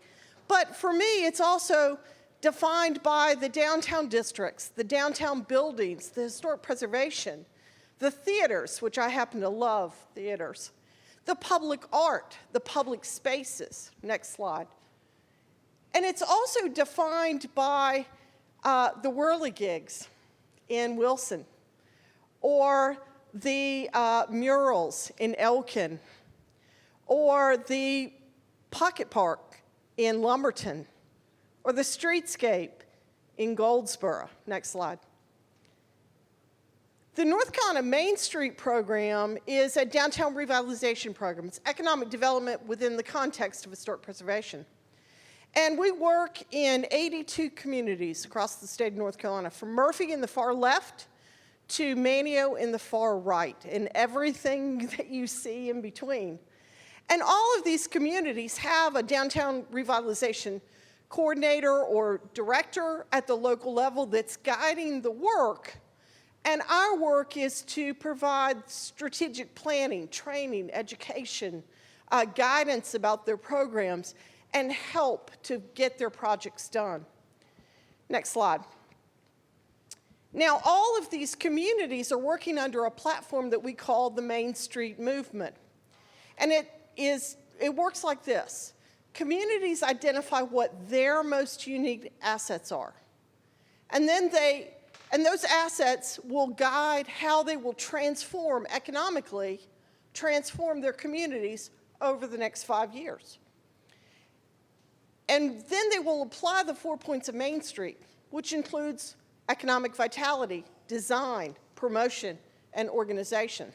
But for me, it's also defined by the downtown districts, the downtown buildings, the historic preservation, the theaters, which I happen to love theaters, the public art, the public spaces. Next slide. And it's also defined by the whirligigs in Wilson, or the murals in Elkin, or the pocket park in Lumberton, or the streetscape in Goldsboro. Next slide. The North Carolina Main Street program is a downtown revitalization program. It's economic development within the context of historic preservation. And we work in 82 communities across the state of North Carolina, from Murphy in the far left to Manio in the far right, and everything that you see in between. And all of these communities have a downtown revitalization coordinator or director at the local level that's guiding the work. And our work is to provide strategic planning, training, education, guidance about their programs, and help to get their projects done. Next slide. Now, all of these communities are working under a platform that we call the Main Street Movement. And it works like this. Communities identify what their most unique assets are. And then those assets will guide how they will economically transform their communities over the next 5 years. And then they will apply the 4 points of Main Street, which includes economic vitality, design, promotion, and organization.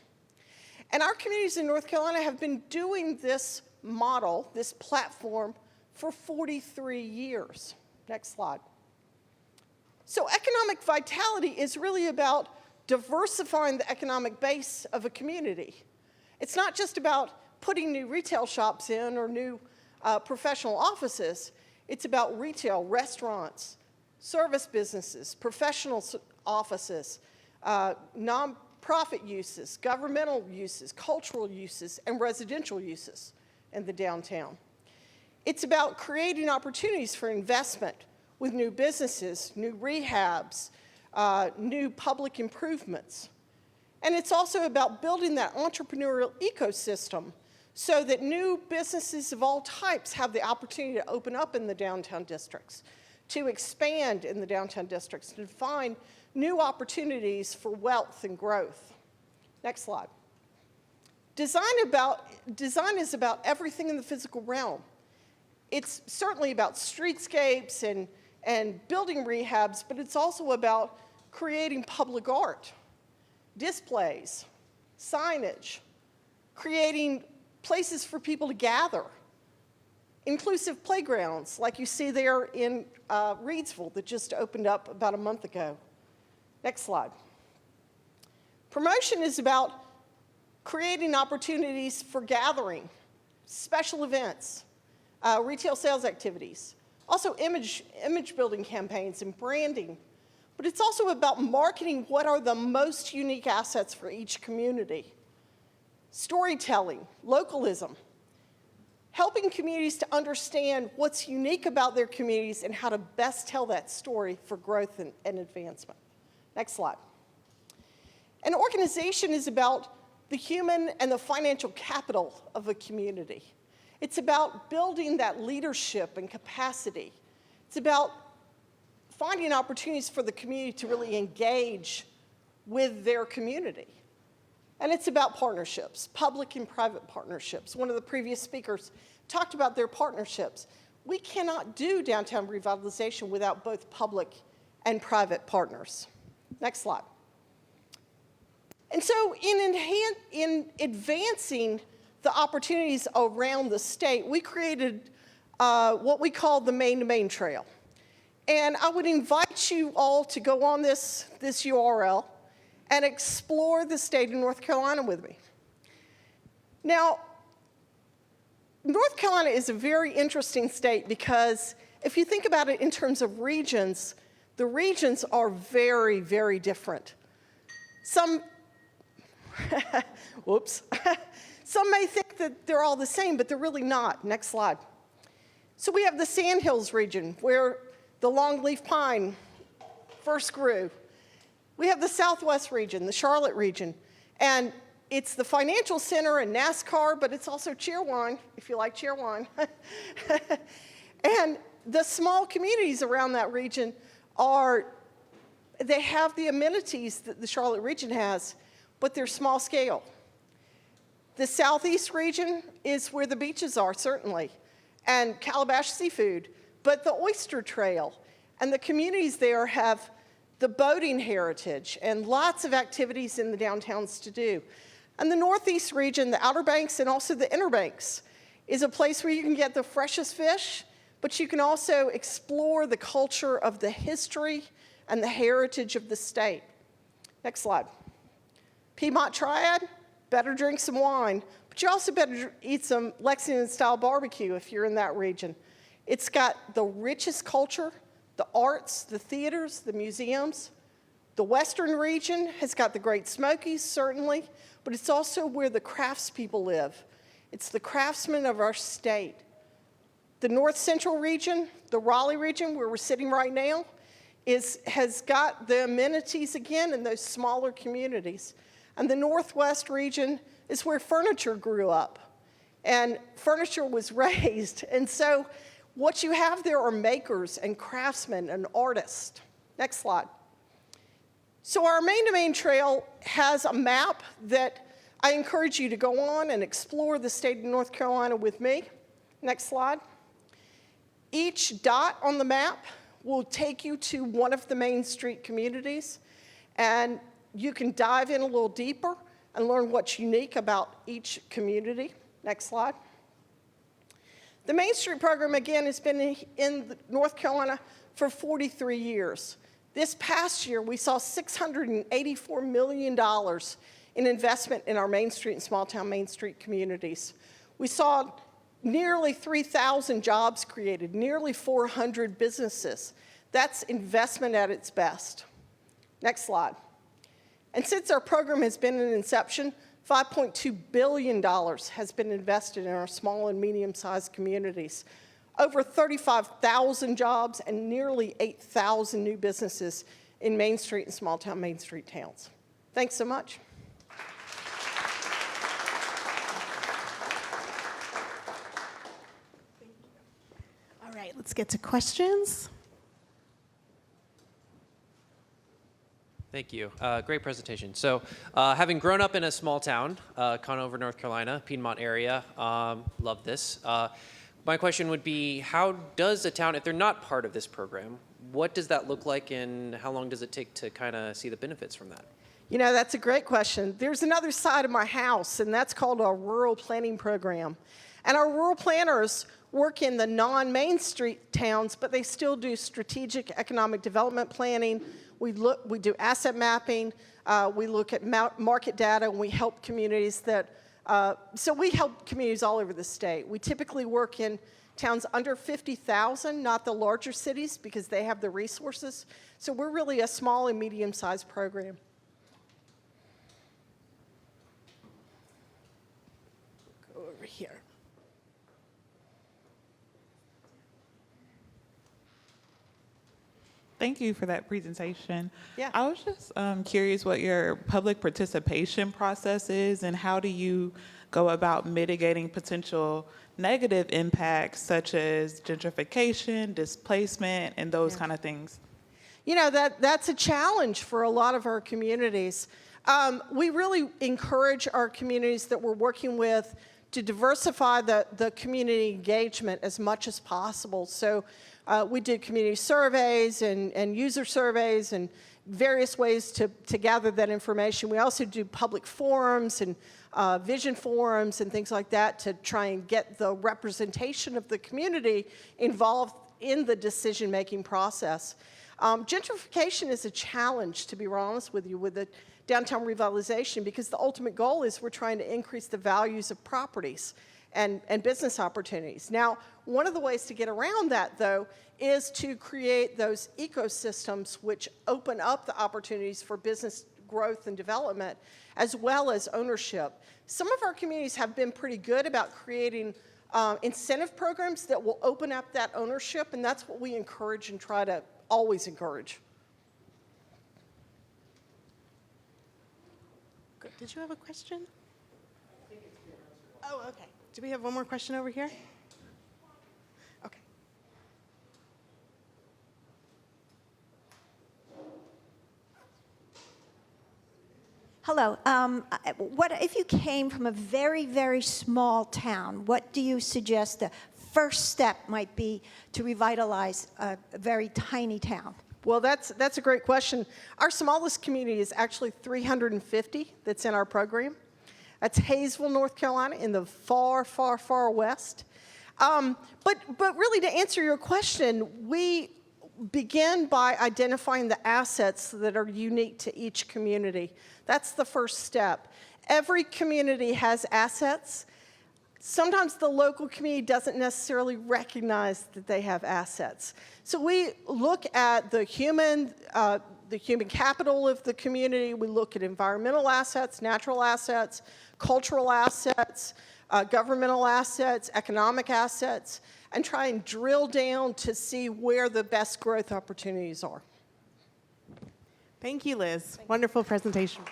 And our communities in North Carolina have been doing this model, this platform, for 43 years. Next slide. So economic vitality is really about diversifying the economic base of a community. It's not just about putting new retail shops in or new professional offices. It's about retail, restaurants, service businesses, professional offices, nonprofit uses, governmental uses, cultural uses, and residential uses in the downtown. It's about creating opportunities for investment with new businesses, new rehabs, new public improvements. And it's also about building that entrepreneurial ecosystem so that new businesses of all types have the opportunity to open up in the downtown districts, to expand in the downtown districts, to find new opportunities for wealth and growth. Next slide. Design is about everything in the physical realm. It's certainly about streetscapes and building rehabs, but it's also about creating public art, displays, signage, creating places for people to gather, inclusive playgrounds like you see there in Reidsville that just opened up about a month ago. Next slide. Promotion is about creating opportunities for gathering, special events, retail sales activities, also image building campaigns and branding. But it's also about marketing what are the most unique assets for each community. Storytelling, localism, helping communities to understand what's unique about their communities and how to best tell that story for growth and advancement. Next slide. An organization is about the human and the financial capital of a community. It's about building that leadership and capacity. It's about finding opportunities for the community to really engage with their community. And it's about partnerships, public and private partnerships. One of the previous speakers talked about their partnerships. We cannot do downtown revitalization without both public and private partners. Next slide. And so in advancing the opportunities around the state, we created what we call the Main to Main Trail. And I would invite you all to go on this URL and explore the state of North Carolina with me. Now, North Carolina is a very interesting state because if you think about it in terms of regions, the regions are very, very different. Some, whoops. Some may think that they're all the same, but they're really not. Next slide. So we have the Sandhills region where the longleaf pine first grew. We have the Southwest region, the Charlotte region, and it's the financial center and NASCAR, but it's also Cheerwine, if you like Cheerwine. And the small communities around that region they have the amenities that the Charlotte region has, but they're small scale. The Southeast region is where the beaches are, certainly, and Calabash seafood, but the oyster trail and the communities there have the boating heritage, and lots of activities in the downtowns to do. And the Northeast region, the Outer Banks and also the Inner Banks, is a place where you can get the freshest fish, but you can also explore the culture of the history and the heritage of the state. Next slide. Piedmont Triad, better drink some wine, but you also better eat some Lexington-style barbecue if you're in that region. It's got the richest culture, the arts, the theaters, the museums. The Western region has got the Great Smokies, certainly, but it's also where the craftspeople live. It's the craftsmen of our state. The North Central region, the Raleigh region, where we're sitting right now, has got the amenities again in those smaller communities. And the Northwest region is where furniture grew up. And furniture was raised. And so what you have there are makers and craftsmen and artists. Next slide. So our Main to Main Trail has a map that I encourage you to go on and explore the state of North Carolina with me. Next slide. Each dot on the map will take you to one of the Main Street communities, and you can dive in a little deeper and learn what's unique about each community. Next slide. The Main Street program, again, has been in North Carolina for 43 years. This past year, we saw $684 million in investment in our Main Street and small-town Main Street communities. We saw nearly 3,000 jobs created, nearly 400 businesses. That's investment at its best. Next slide. And since our program has been in inception, $5.2 billion has been invested in our small and medium-sized communities. Over 35,000 jobs and nearly 8,000 new businesses in Main Street and small-town Main Street towns. Thanks so much. All right, let's get to questions. Thank you. Great presentation. So having grown up in a small town, Conover, North Carolina, Piedmont area, love this. My question would be, how does a town, if they're not part of this program, what does that look like and how long does it take to kind of see the benefits from that? You know, that's a great question. There's another side of my house, and that's called our rural planning program. And our rural planners work in the non-Main Street towns, but they still do strategic economic development planning. We do asset mapping. We look at market data, and we help communities that, so we help communities all over the state. We typically work in towns under 50,000, not the larger cities, because they have the resources. So we're really a small and medium-sized program. Go over here. Thank you for that presentation. Yeah. I was just curious what your public participation process is and how do you go about mitigating potential negative impacts such as gentrification, displacement, and those kind of things? You know, that's a challenge for a lot of our communities. We really encourage our communities that we're working with to diversify the community engagement as much as possible. So we do community surveys and user surveys and various ways to gather that information. We also do public forums and vision forums and things like that to try and get the representation of the community involved in the decision-making process. Gentrification is a challenge, to be honest with you, with the downtown revitalization, because the ultimate goal is we're trying to increase the values of properties and business opportunities. Now, one of the ways to get around that, though, is to create those ecosystems which open up the opportunities for business growth and development, as well as ownership. Some of our communities have been pretty good about creating incentive programs that will open up that ownership, and that's what we encourage and try to always encourage. Good. Did you have a question? Oh, okay. Do we have one more question over here? Okay. Hello. What if you came from a very, very small town? What do you suggest the first step might be to revitalize a very tiny town? Well, that's a great question. Our smallest community is actually 350 that's in our program. That's Hayesville, North Carolina, in the far, far, far west. But really, to answer your question, we begin by identifying the assets that are unique to each community. That's the first step. Every community has assets. Sometimes the local community doesn't necessarily recognize that they have assets. So we look at the human capital of the community. We look at environmental assets, natural assets, cultural assets, governmental assets, economic assets, and try and drill down to see where the best growth opportunities are. Thank you, Liz. Wonderful presentation.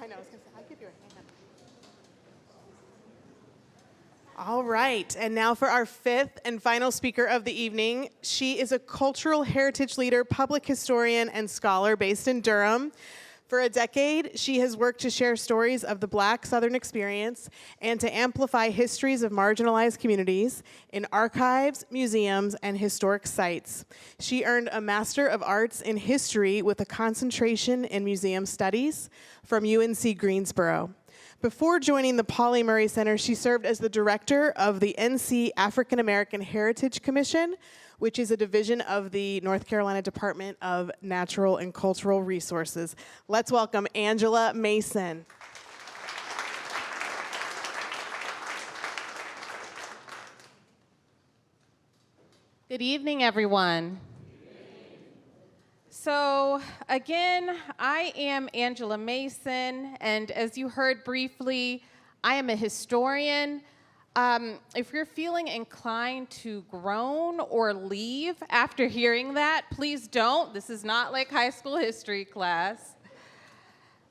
I know, I was going to say, I'll give you a hand. All right, and now for our fifth and final speaker of the evening. She is a cultural heritage leader, public historian, and scholar based in Durham. For a decade, she has worked to share stories of the Black Southern experience and to amplify histories of marginalized communities in archives, museums, and historic sites. She earned a Master of Arts in History with a concentration in museum studies from UNC Greensboro. Before joining the Pauli Murray Center, she served as the director of the NC African American Heritage Commission, which is a division of the North Carolina Department of Natural and Cultural Resources. Let's welcome Angela Mason. Good evening, everyone. So again, I am Angela Mason, and as you heard briefly, I am a historian. If you're feeling inclined to groan or leave after hearing that, please don't. This is not like high school history class.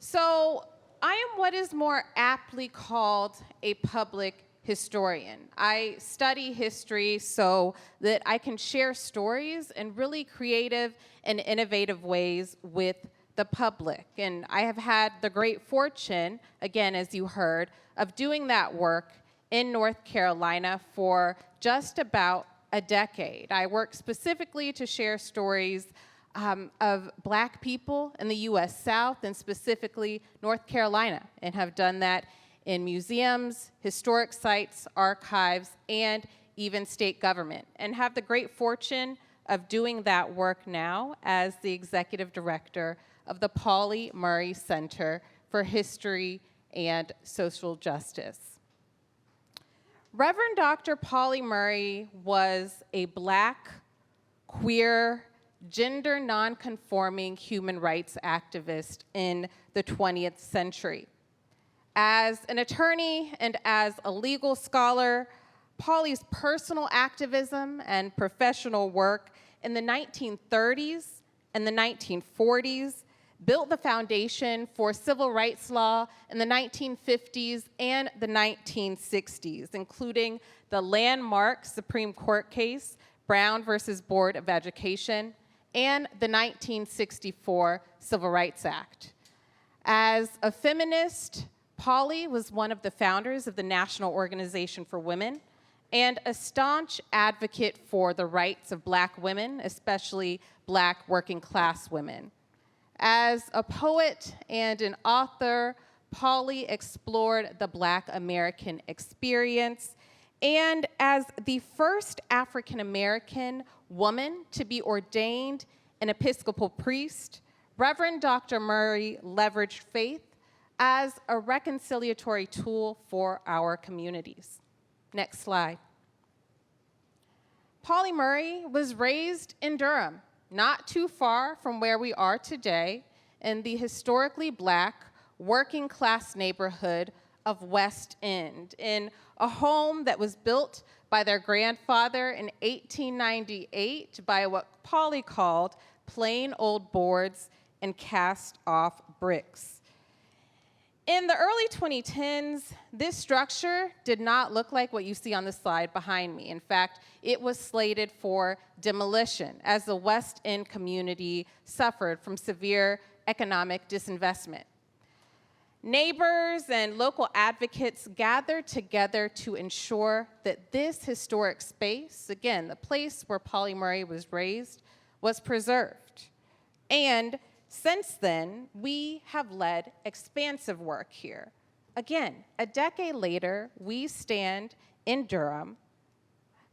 So I am what is more aptly called a public historian. I study history so that I can share stories in really creative and innovative ways with the public. And I have had the great fortune, again, as you heard, of doing that work in North Carolina for just about a decade. I work specifically to share stories of Black people in the U.S. South and specifically North Carolina, and have done that in museums, historic sites, archives, and even state government, and have the great fortune of doing that work now as the executive director of the Pauli Murray Center for History and Social Justice. Reverend Dr. Pauli Murray was a Black, queer, gender nonconforming human rights activist in the 20th century. As an attorney and as a legal scholar, Pauli's personal activism and professional work in the 1930s and the 1940s built the foundation for civil rights law in the 1950s and the 1960s, including the landmark Supreme Court case, Brown versus Board of Education, and the 1964 Civil Rights Act. As a feminist, Pauli was one of the founders of the National Organization for Women and a staunch advocate for the rights of Black women, especially Black working class women. As a poet and an author, Pauli explored the Black American experience, and as the first African American woman to be ordained an Episcopal priest, Reverend Dr. Murray leveraged faith as a reconciliatory tool for our communities. Next slide. Pauli Murray was raised in Durham, not too far from where we are today, in the historically Black working class neighborhood of West End, in a home that was built by their grandfather in 1898 by what Pauli called plain old boards and cast off bricks. In the early 2010s, this structure did not look like what you see on the slide behind me. In fact, it was slated for demolition as the West End community suffered from severe economic disinvestment. Neighbors and local advocates gathered together to ensure that this historic space, again, the place where Pauli Murray was raised, was preserved. And since then, we have led expansive work here. Again, a decade later, we stand in Durham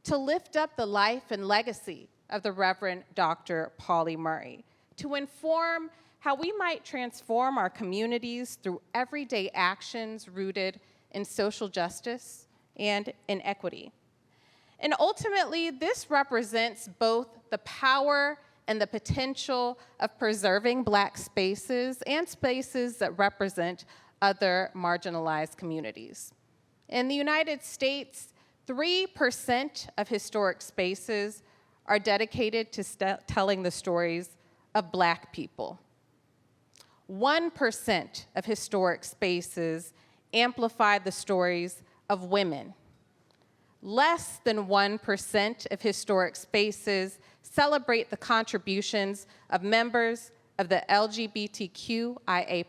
to lift up the life and legacy of the Reverend Dr. Pauli Murray, to inform how we might transform our communities through everyday actions rooted in social justice and in equity. And ultimately, this represents both the power and the potential of preserving Black spaces and spaces that represent other marginalized communities. In the United States, 3% of historic spaces are dedicated to telling the stories of Black people. 1% of historic spaces amplify the stories of women. Less than 1% of historic spaces celebrate the contributions of members of the LGBTQIA+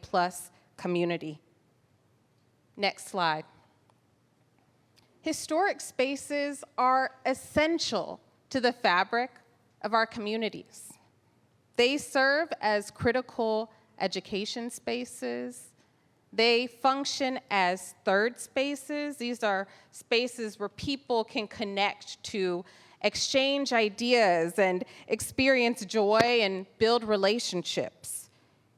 community. Next slide. Historic spaces are essential to the fabric of our communities. They serve as critical education spaces. They function as third spaces. These are spaces where people can connect to exchange ideas and experience joy and build relationships.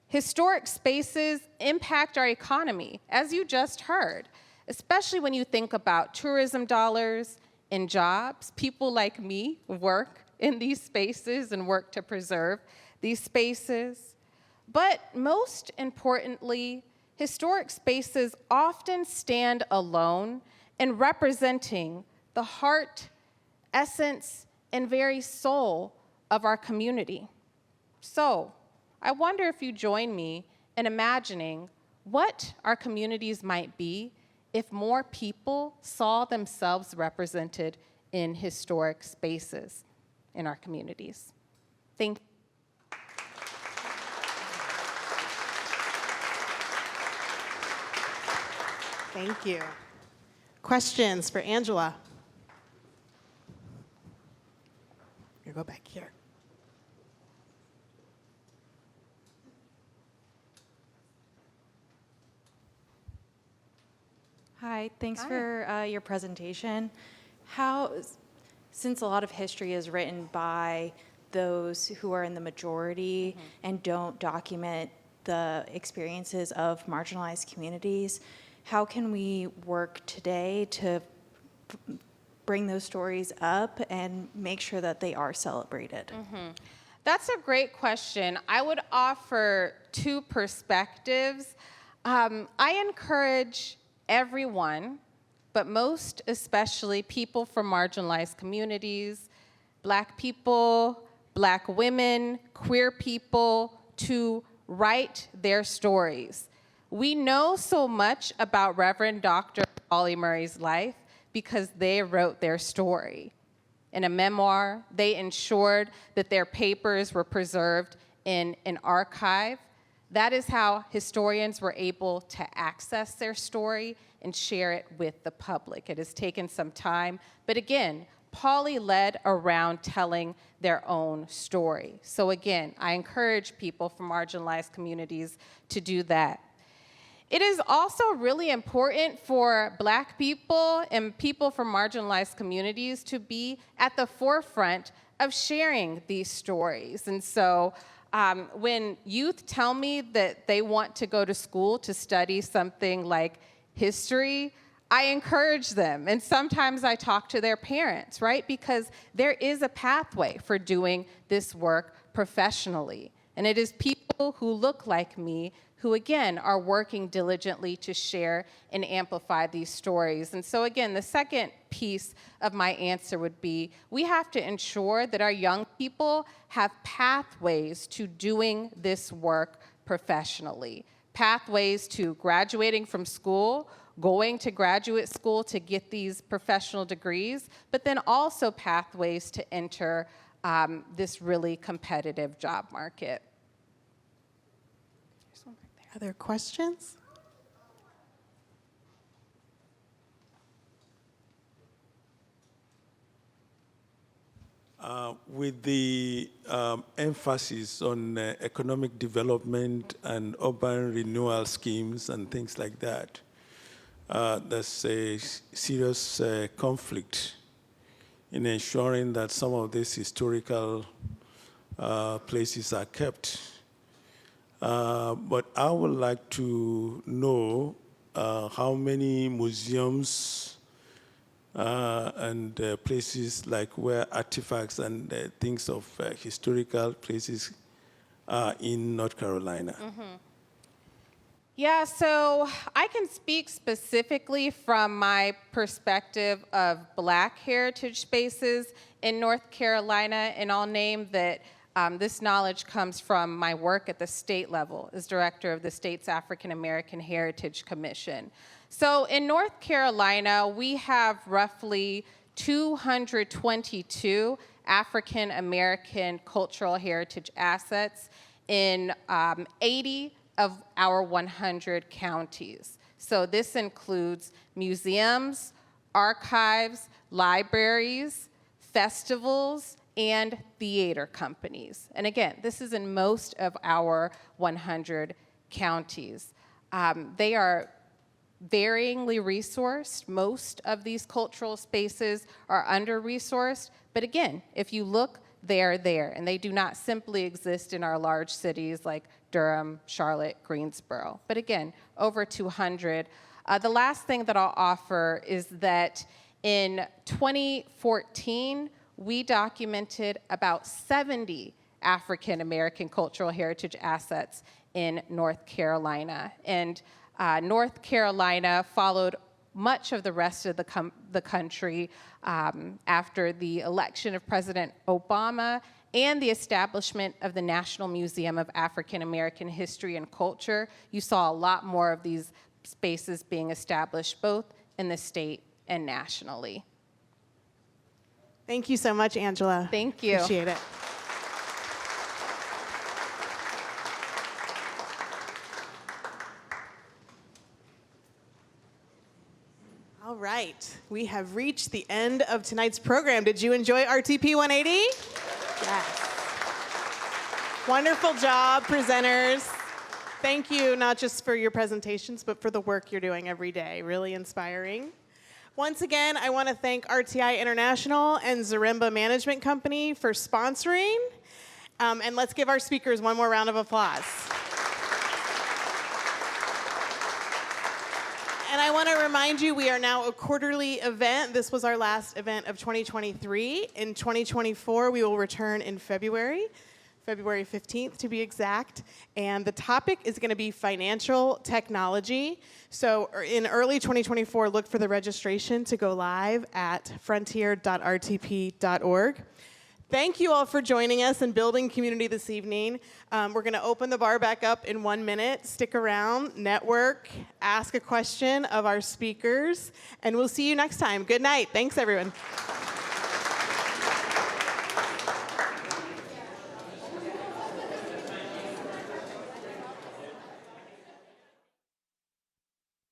Historic spaces impact our economy, as you just heard, especially when you think about tourism dollars and jobs. People like me work in these spaces and work to preserve these spaces. But most importantly, historic spaces often stand alone in representing the heart, essence, and very soul of our community. So, I wonder if you join me in imagining what our communities might be if more people saw themselves represented in historic spaces in our communities. Thank you. Thank you. Questions for Angela? You go back here. Hi, thanks Hi. for your presentation. Since a lot of history is written by those who are in the majority and don't document the experiences of marginalized communities, how can we work today to bring those stories up and make sure that they are celebrated? That's a great question. I would offer two perspectives. I encourage everyone, but most especially people from marginalized communities, Black people, Black women, queer people, to write their stories. We know so much about Reverend Dr. Pauli Murray's life because they wrote their story. In a memoir, they ensured that their papers were preserved in an archive. That is how historians were able to access their story and share it with the public. It has taken some time, but again, Pauli led around telling their own story. So again, I encourage people from marginalized communities to do that. It is also really important for Black people and people from marginalized communities to be at the forefront of sharing these stories. And so when youth tell me that they want to go to school to study something like history, I encourage them. And sometimes I talk to their parents, right? Because there is a pathway for doing this work professionally. And it is people who look like me who, again, are working diligently to share and amplify these stories. And so, again, the second piece of my answer would be, we have to ensure that our young people have pathways to doing this work professionally. Pathways to graduating from school, going to graduate school to get these professional degrees, but then also pathways to enter this really competitive job market. Other questions? with the emphasis on economic development and urban renewal schemes and things like that, there's a serious conflict in ensuring that some of these historical places are kept. But I would like to know how many museums and places like where artifacts and things of historical places are in North Carolina. Yeah, so I can speak specifically from my perspective of Black heritage spaces in North Carolina, and I'll name that this knowledge comes from my work at the state level as director of the state's African American Heritage Commission. So in North Carolina, we have roughly 222 African American cultural heritage assets in 80 of our 100 counties. So this includes museums, archives, libraries, festivals, and theater companies. And again, this is in most of our 100 counties. They are varyingly resourced. Most of these cultural spaces are under-resourced, but again, if you look, they are there, and they do not simply exist in our large cities like Durham, Charlotte, Greensboro, but again, over 200. The last thing that I'll offer is that in 2014, we documented about 70 African American cultural heritage assets in North Carolina. And North Carolina followed much of the rest of the country after the election of President Obama and the establishment of the National Museum of African American History and Culture. You saw a lot more of these spaces being established both in the state and nationally. Thank you so much, Angela. Thank you. Appreciate it. All right, we have reached the end of tonight's program. Did you enjoy RTP 180? Yes. Wonderful job, presenters. Thank you not just for your presentations, but for the work you're doing every day. Really inspiring. Once again, I want to thank RTI International and Zaremba Management Company for sponsoring. And let's give our speakers one more round of applause. And I want to remind you, we are now a quarterly event. This was our last event of 2023. In 2024, we will return in February 15th to be exact. And the topic is going to be financial technology. So in early 2024, look for the registration to go live at frontier.rtp.org. Thank you all for joining us and building community this evening. We're going to open the bar back up in 1 minute. Stick around, network, ask a question of our speakers, and we'll see you next time. Good night. Thanks, everyone.